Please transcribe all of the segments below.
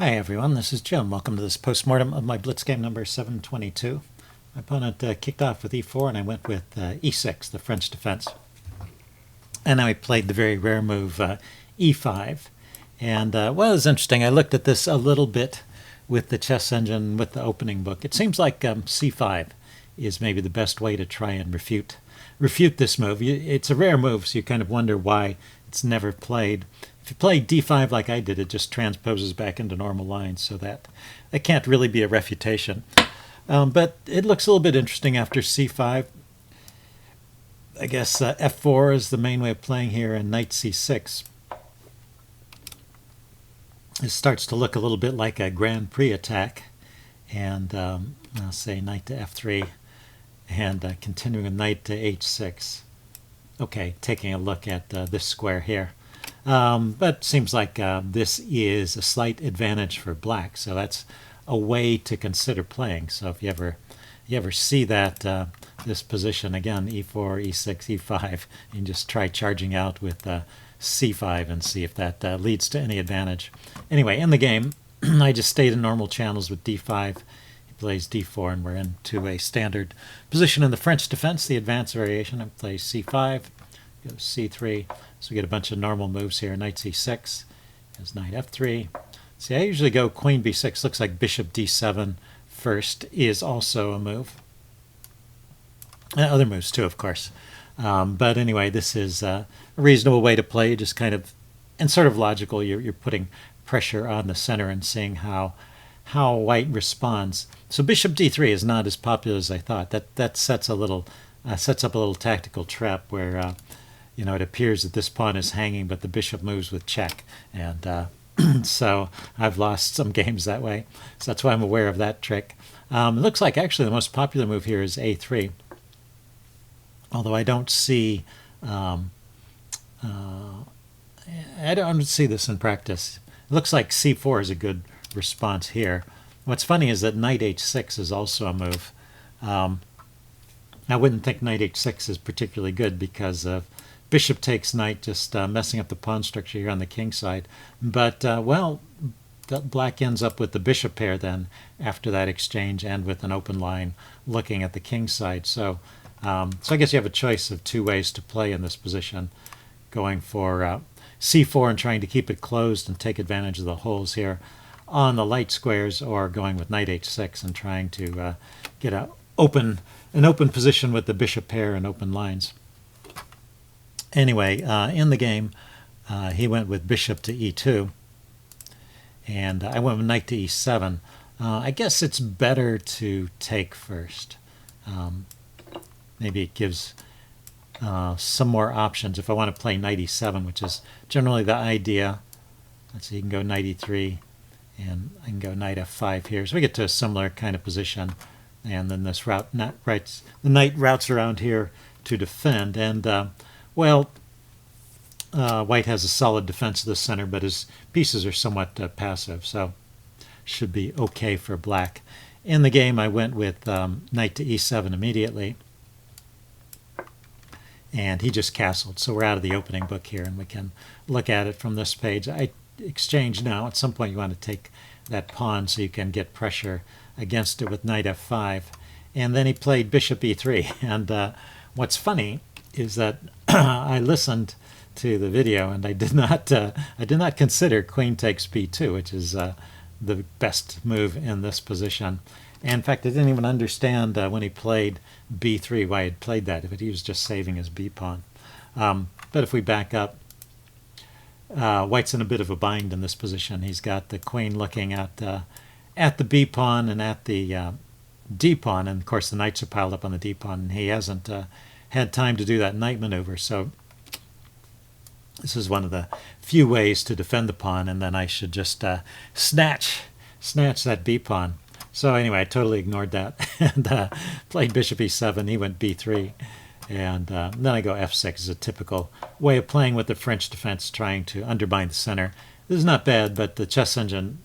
Hi everyone, this is Jim. Welcome to this postmortem of my Blitz game number 722. My opponent kicked off with e4 and I went with e6, the French defense. And now he played the very rare move e5. And well, it was interesting. I looked at this a little bit with the chess engine, with the opening book. It seems like c5 is maybe the best way to try and refute this move. It's a rare move, so you kind of wonder why it's never played. If you play d5 like I did, it just transposes back into normal lines, so that can't really be a refutation. But it looks a little bit interesting after c5. I guess f4 is the main way of playing here, and knight c6. It starts to look a little bit like a Grand Prix attack, and I'll say knight to f3, and continuing with knight to h6. Okay, taking a look at this square here. But seems like this is a slight advantage for black, so that's a way to consider playing. So if you ever see that this position again, e4, e6, e5, you can just try charging out with c5 and see if that leads to any advantage. Anyway, in the game, I just stayed in normal channels with d5. He plays d4, and we're into a standard position in the French defense, the advanced variation. I play c5, goes c3. So we get a bunch of normal moves here. Knight c6, has knight f3. See, I usually go queen b6. Looks like bishop d7 first is also a move. Other moves too, of course. But anyway, this is a reasonable way to play, just kind of, and sort of logical. You're putting pressure on the center and seeing how white responds. So bishop d3 is not as popular as I thought. That sets up a little tactical trap where it appears that this pawn is hanging, but the bishop moves with check, and so I've lost some games that way. So that's why I'm aware of that trick. It looks like actually the most popular move here is a3, although I don't see I don't see this in practice. It looks like c4 is a good response here. What's funny is that knight h6 is also a move. I wouldn't think knight h6 is particularly good because of bishop takes knight, just messing up the pawn structure here on the king side. But, well, black ends up with the bishop pair then after that exchange, and with an open line looking at the king side. So I guess you have a choice of two ways to play in this position, going for c4 and trying to keep it closed and take advantage of the holes here on the light squares, or going with knight h6 and trying to get an open position with the bishop pair and open lines. Anyway, in the game, he went with bishop to e2, and I went with knight to e7. I guess it's better to take first. Maybe it gives some more options if I want to play knight e7, which is generally the idea. Let's see, you can go knight e3, and I can go knight f5 here. So we get to a similar kind of position, and then this the knight routes around here to defend, and well, white has a solid defense of the center, but his pieces are somewhat passive, so should be okay for black. In the game, I went with knight to e7 immediately, and he just castled. So we're out of the opening book here, and we can look at it from this page. I exchange now. At some point, you want to take that pawn so you can get pressure against it with knight f5. And then he played bishop e3. And what's funny is that I listened to the video, and I did not consider queen takes b2, which is the best move in this position. And in fact, I didn't even understand when he played b3 why he'd played that, if he was just saving his b pawn. But if we back up, white's in a bit of a bind in this position. He's got the queen looking at the b pawn and at the d pawn, and of course the knights are piled up on the d pawn, and he hasn't had time to do that knight maneuver. So this is one of the few ways to defend the pawn, and then I should just snatch that b pawn. So anyway, I totally ignored that and played bishop e7. He went b3, and then I go f6 is a typical way of playing with the French defense, trying to undermine the center. This is not bad, but the chess engine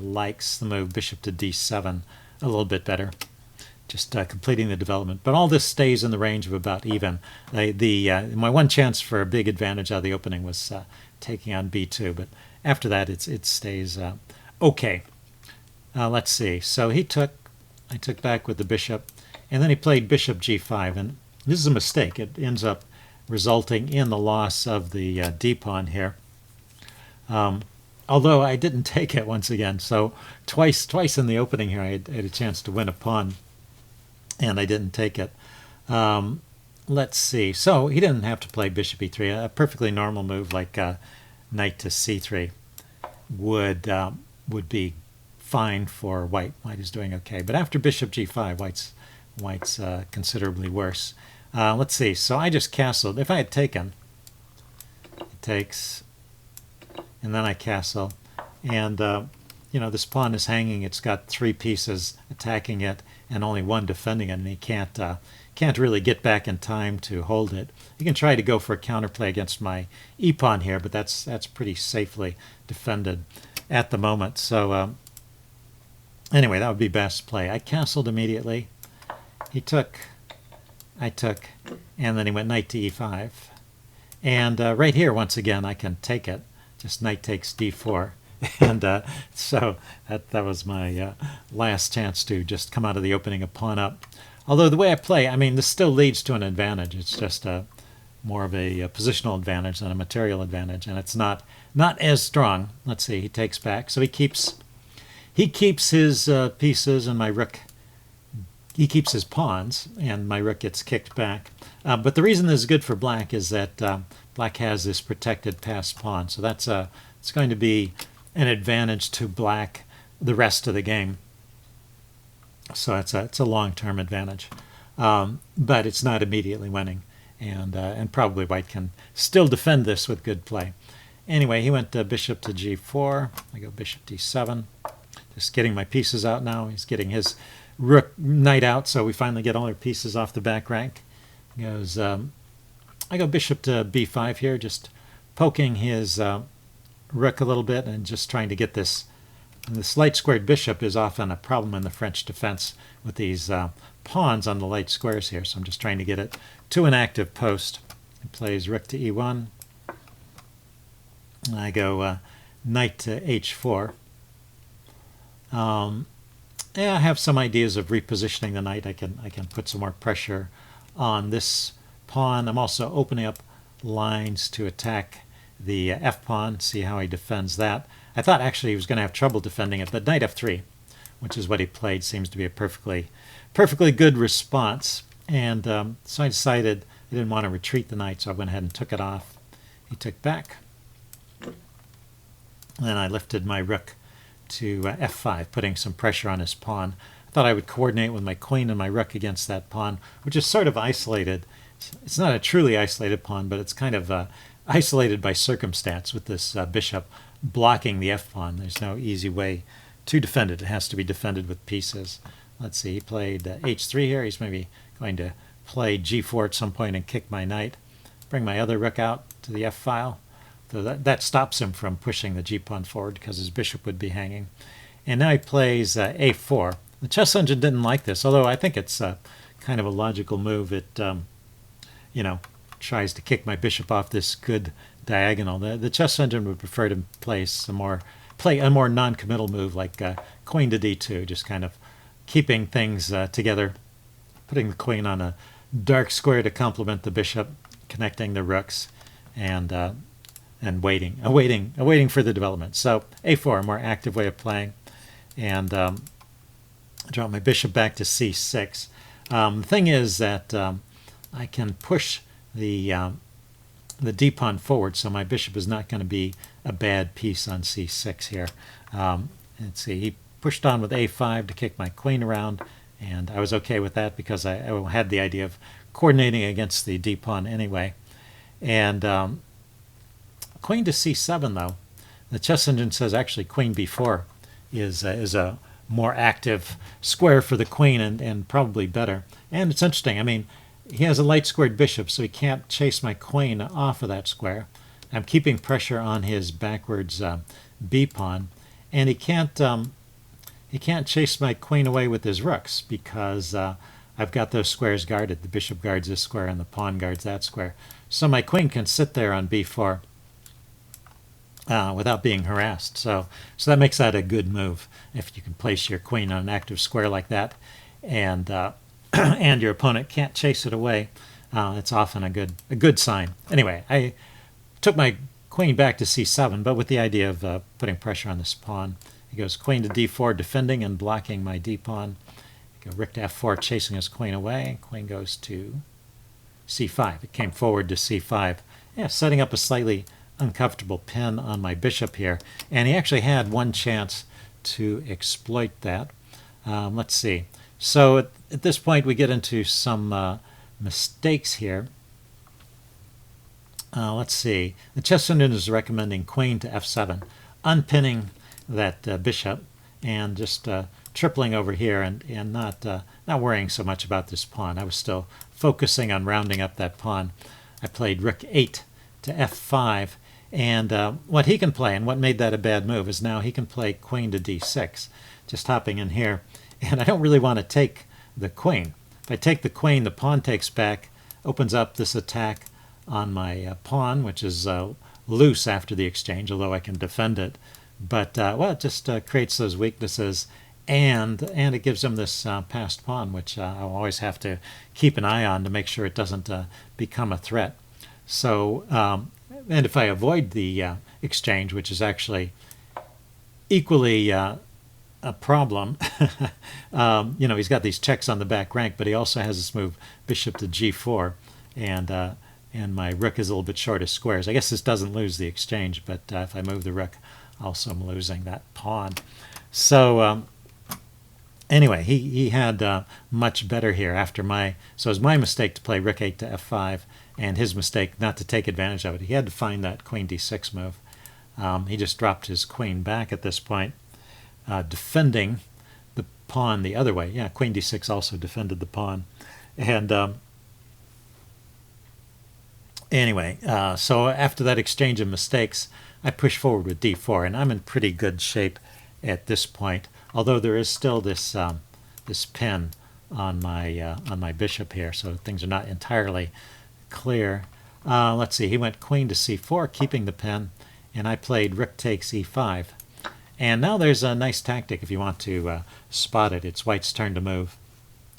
likes the move bishop to d7 a little bit better. Just completing the development. But all this stays in the range of about even. My one chance for a big advantage out of the opening was taking on b2, but after that it stays Okay, let's see. So I took back with the bishop, and then he played bishop g5, and this is a mistake. It ends up resulting in the loss of the d-pawn here. Although I didn't take it once again, so twice in the opening here I had a chance to win a pawn, and I didn't take it. Let's see. So he didn't have to play bishop e3. A perfectly normal move like knight to c3 would be fine for white. White is doing okay, but after bishop g5, white's considerably worse. Let's see. So I just castled. If I had taken, it takes, and then I castle, and you know, this pawn is hanging. It's got 3 pieces attacking it and only 1 defending it, and he can't really get back in time to hold it. You can try to go for a counterplay against my e-pawn here, but that's pretty safely defended at the moment. So anyway, that would be best play. I castled immediately. He took, I took, and then he went knight to e5. And right here, once again, I can take it. Just knight takes d4. And so that was my last chance to just come out of the opening a pawn up. Although the way I play, I mean, this still leads to an advantage. It's just more of a positional advantage than a material advantage, and it's not as strong. Let's see, he takes back. So he keeps his pieces, and my rook, he keeps his pawns, and my rook gets kicked back. But the reason this is good for black is that black has this protected passed pawn. So that's it's going to be an advantage to black the rest of the game. So it's a long-term advantage, but it's not immediately winning, and probably white can still defend this with good play. Anyway, he went bishop to g4. I go bishop d7. Just getting my pieces out now. He's getting his rook knight out, so we finally get all our pieces off the back rank. He goes, I go bishop to b5 here, just poking his rook a little bit and just trying to get this. And this light squared bishop is often a problem in the French defense with these pawns on the light squares here, so I'm just trying to get it to an active post. He plays rook to e1. And I go knight to h4. Yeah, I have some ideas of repositioning the knight. I can put some more pressure on this pawn. I'm also opening up lines to attack the f-pawn, see how he defends that. I thought actually he was going to have trouble defending it, but knight f3, which is what he played, seems to be a perfectly good response. And so I decided I didn't want to retreat the knight, so I went ahead and took it off. He took back. And then I lifted my rook to f5, putting some pressure on his pawn. I thought I would coordinate with my queen and my rook against that pawn, which is sort of isolated. It's not a truly isolated pawn, but it's kind of isolated by circumstance with this bishop blocking the f-pawn. There's no easy way to defend it. It has to be defended with pieces. Let's see, he played h3 here. He's maybe going to play g4 at some point and kick my knight. Bring my other rook out to the f-file. So that stops him from pushing the g-pawn forward because his bishop would be hanging. And now he plays a4. The chess engine didn't like this, although I think it's kind of a logical move. It, you know, tries to kick my bishop off this good diagonal. The chess engine would prefer to play a more non-committal move like queen to d2, just kind of keeping things together, putting the queen on a dark square to complement the bishop, connecting the rooks, and waiting for the development. So a4, a more active way of playing, and draw my bishop back to c6. The thing is that I can push the d-pawn forward, so my bishop is not going to be a bad piece on c6 here. Let's see, he pushed on with a5 to kick my queen around, and I was okay with that because I had the idea of coordinating against the d-pawn anyway. And queen to c7, though, the chess engine says actually queen b4 is a more active square for the queen and probably better. And it's interesting, I mean, he has a light squared bishop, so he can't chase my queen off of that square. I'm keeping pressure on his backwards b-pawn, and he can't chase my queen away with his rooks because I've got those squares guarded. The bishop guards this square, and the pawn guards that square. So my queen can sit there on b4 without being harassed. So that makes that a good move if you can place your queen on an active square like that, and and your opponent can't chase it away. It's often a good sign. Anyway, I took my queen back to c7, but with the idea of putting pressure on this pawn. He goes queen to d4, defending and blocking my d-pawn. Go rook to f4, chasing his queen away. Queen goes to c5. It came forward to c5. Yeah, setting up a slightly uncomfortable pin on my bishop here. And he actually had one chance to exploit that. Let's see. So at this point we get into some mistakes here. Let's see. The chess student is recommending queen to f7, unpinning that bishop and just tripling over here and not worrying so much about this pawn. I was still focusing on rounding up that pawn. I played rook 8 to f5, and what he can play, and what made that a bad move, is now he can play queen to d6, just hopping in here. And I don't really want to take the queen. If I take the queen, the pawn takes back, opens up this attack on my pawn, which is loose after the exchange, although I can defend it. But, well, it just creates those weaknesses, and it gives him this passed pawn, which I'll always have to keep an eye on to make sure it doesn't become a threat. So, and if I avoid the exchange, which is actually equally a problem, you know, he's got these checks on the back rank, but he also has this move, bishop to g4, and my rook is a little bit short of squares. I guess this doesn't lose the exchange, but if I move the rook, also I'm losing that pawn. So anyway, he had much better here after my, so it was my mistake to play rook 8 to f5, and his mistake not to take advantage of it. He had to find that queen d6 move. He just dropped his queen back at this point, defending the pawn the other way. Yeah, queen d6 also defended the pawn. And anyway, so after that exchange of mistakes, I push forward with d4, and I'm in pretty good shape at this point, although there is still this this pin on my bishop here, so things are not entirely clear. Let's see, he went queen to c4, keeping the pin, and I played rook takes e5. And now there's a nice tactic if you want to spot it. It's white's turn to move.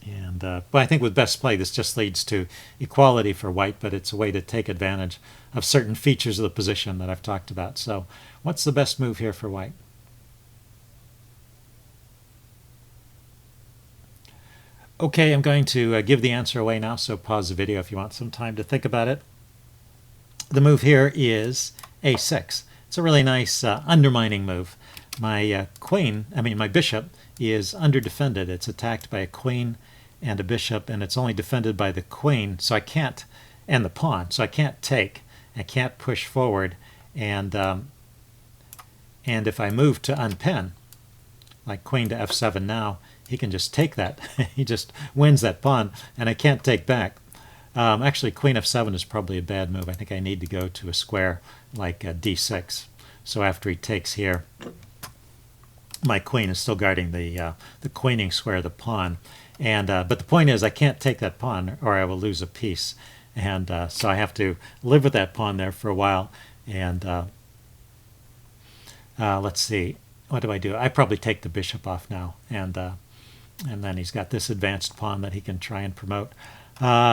And but I think with best play, this just leads to equality for white, but it's a way to take advantage of certain features of the position that I've talked about. So what's the best move here for white? Okay, I'm going to give the answer away now, so pause the video if you want some time to think about it. The move here is a6. It's a really nice undermining move. My my bishop is underdefended. It's attacked by a queen and a bishop, and it's only defended by the queen, so I can't, and the pawn, so I can't take. I can't push forward, and if I move to unpin, like queen to f7 now, he can just take that. He just wins that pawn, and I can't take back. Actually, queen f7 is probably a bad move. I think I need to go to a square like d6. So after he takes here, my queen is still guarding the queening square of the pawn. And but the point is, I can't take that pawn, or I will lose a piece. And so I have to live with that pawn there for a while. And let's see, what do? I probably take the bishop off now, and then he's got this advanced pawn that he can try and promote.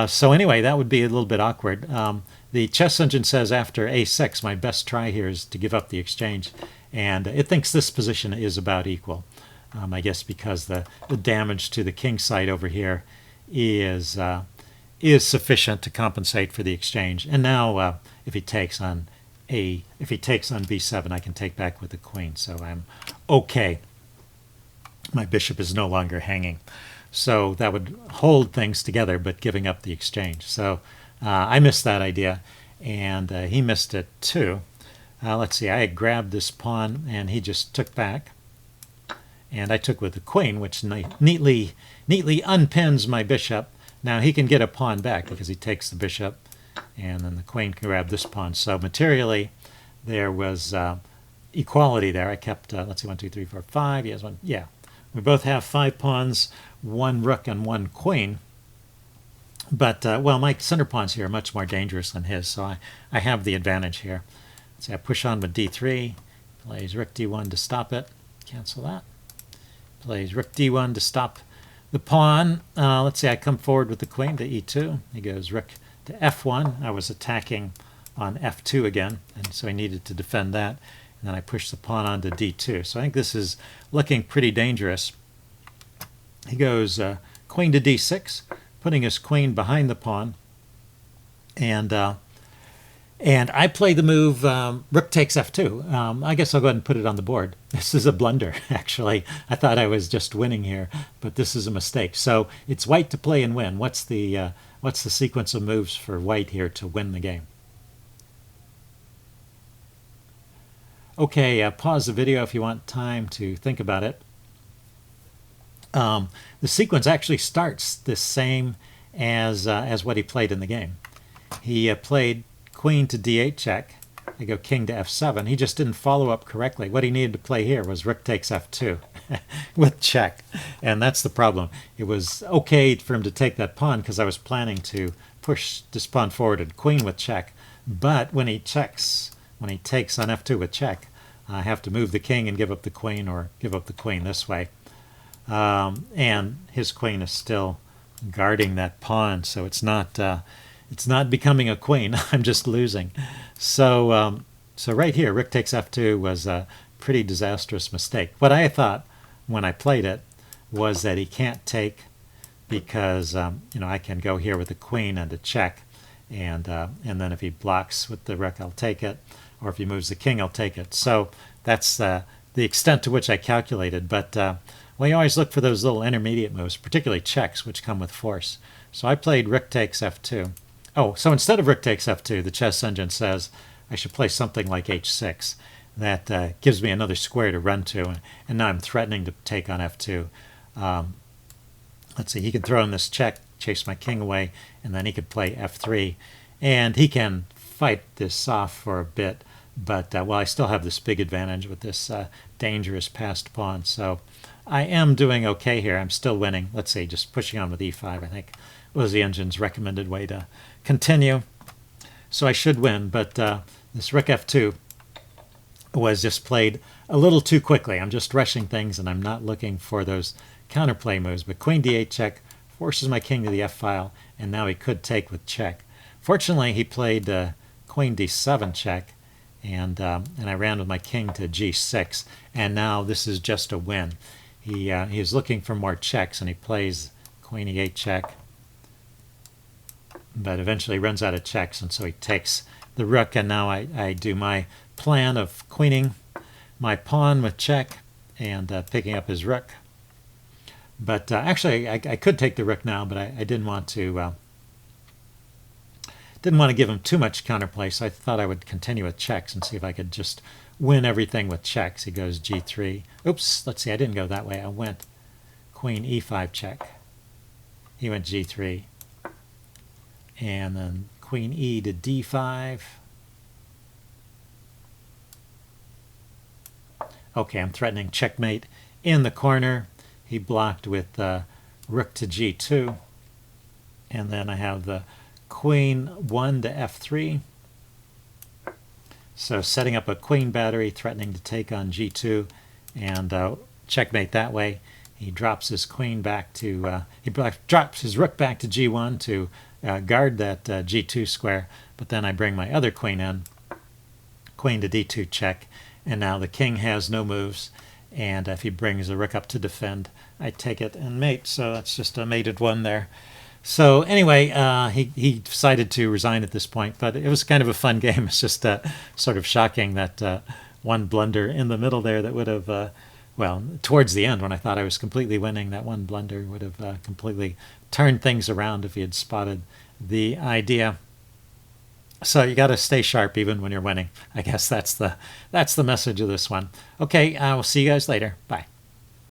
So anyway, that would be a little bit awkward. The chess engine says after a6, my best try here is to give up the exchange, and it thinks this position is about equal. I guess because the damage to the king side over here is sufficient to compensate for the exchange. And now, if he takes on b7, I can take back with the queen, so I'm okay. My bishop is no longer hanging. So that would hold things together, but giving up the exchange. So I missed that idea, and he missed it too. Let's see, I had grabbed this pawn, and he just took back. And I took with the queen, which neatly unpins my bishop. Now he can get a pawn back because he takes the bishop, and then the queen can grab this pawn. So materially, there was equality there. I kept, let's see, 1, 2, 3, 4, 5. He has one. Yeah. We both have 5 pawns, 1 rook, and 1 queen. But, well, my center pawns here are much more dangerous than his, so I have the advantage here. See, I push on with d3, plays rook d1 to stop it, cancel that. Plays rook d1 to stop the pawn. Let's see, I come forward with the queen to e2. He goes rook to f1. I was attacking on f2 again, and so he needed to defend that. And then I push the pawn onto d2. So I think this is looking pretty dangerous. He goes queen to d6, putting his queen behind the pawn. And I play the move rook takes f2. I guess I'll go ahead and put it on the board. This is a blunder, actually. I thought I was just winning here, but this is a mistake. So it's white to play and win. What's the sequence of moves for white here to win the game? Okay, pause the video if you want time to think about it. The sequence actually starts the same as what he played in the game. He played queen to d8 check. I go king to f7. He just didn't follow up correctly. What he needed to play here was rook takes f2 with check. And that's the problem. It was okay for him to take that pawn because I was planning to push this pawn forward and queen with check. But when he takes on f2 with check, I have to move the king and give up the queen, or give up the queen this way. And his queen is still guarding that pawn, so it's not becoming a queen. I'm just losing. So right here, rook takes f2 was a pretty disastrous mistake. What I thought when I played it was that he can't take because I can go here with the queen and a check, and then if he blocks with the rook, I'll take it, or if he moves the king, I'll take it. So that's the extent to which I calculated. But well, you always look for those little intermediate moves, particularly checks, which come with force. So I played rook takes f2. Oh, so instead of rook takes f2, the chess engine says I should play something like h6. That gives me another square to run to, and now I'm threatening to take on f2. Let's see, he can throw in this check, chase my king away, and then he could play f3. And he can fight this off for a bit, but well, I still have this big advantage with this dangerous passed pawn. So I am doing okay here. I'm still winning. Let's see, just pushing on with e5, I think, was the engine's recommended way to continue. So I should win, but this rook f2 was just played a little too quickly. I'm just rushing things, and I'm not looking for those counterplay moves. But queen d8 check forces my king to the f file, and now he could take with check. Fortunately, he played queen d7 check, and I ran with my king to g6, and now this is just a win. He is looking for more checks, and he plays queen e8 check, but eventually runs out of checks, and so he takes the rook, and now I do my plan of queening my pawn with check and picking up his rook. But actually, I could take the rook now, but I didn't want to give him too much counterplay, so I thought I would continue with checks and see if I could just win everything with checks. He goes g3. Oops, let's see, I didn't go that way. I went queen e5 check. He went g3. And then queen e to d5. Okay, I'm threatening checkmate in the corner. He blocked with rook to g2. And then I have the queen 1 to f3. So setting up a queen battery, threatening to take on g2, and checkmate that way. He drops his queen back to, drops his rook back to g1 to guard that g2 square, but then I bring my other queen in, queen to d2 check, and now the king has no moves, and if he brings the rook up to defend, I take it and mate. So that's just a mated one there. So anyway, he decided to resign at this point, but it was kind of a fun game. It's just sort of shocking that one blunder in the middle there that would have, well, towards the end when I thought I was completely winning, that one blunder would have completely turned things around if he had spotted the idea. So you got to stay sharp even when you're winning. I guess that's the message of this one. Okay, I will see you guys later. Bye.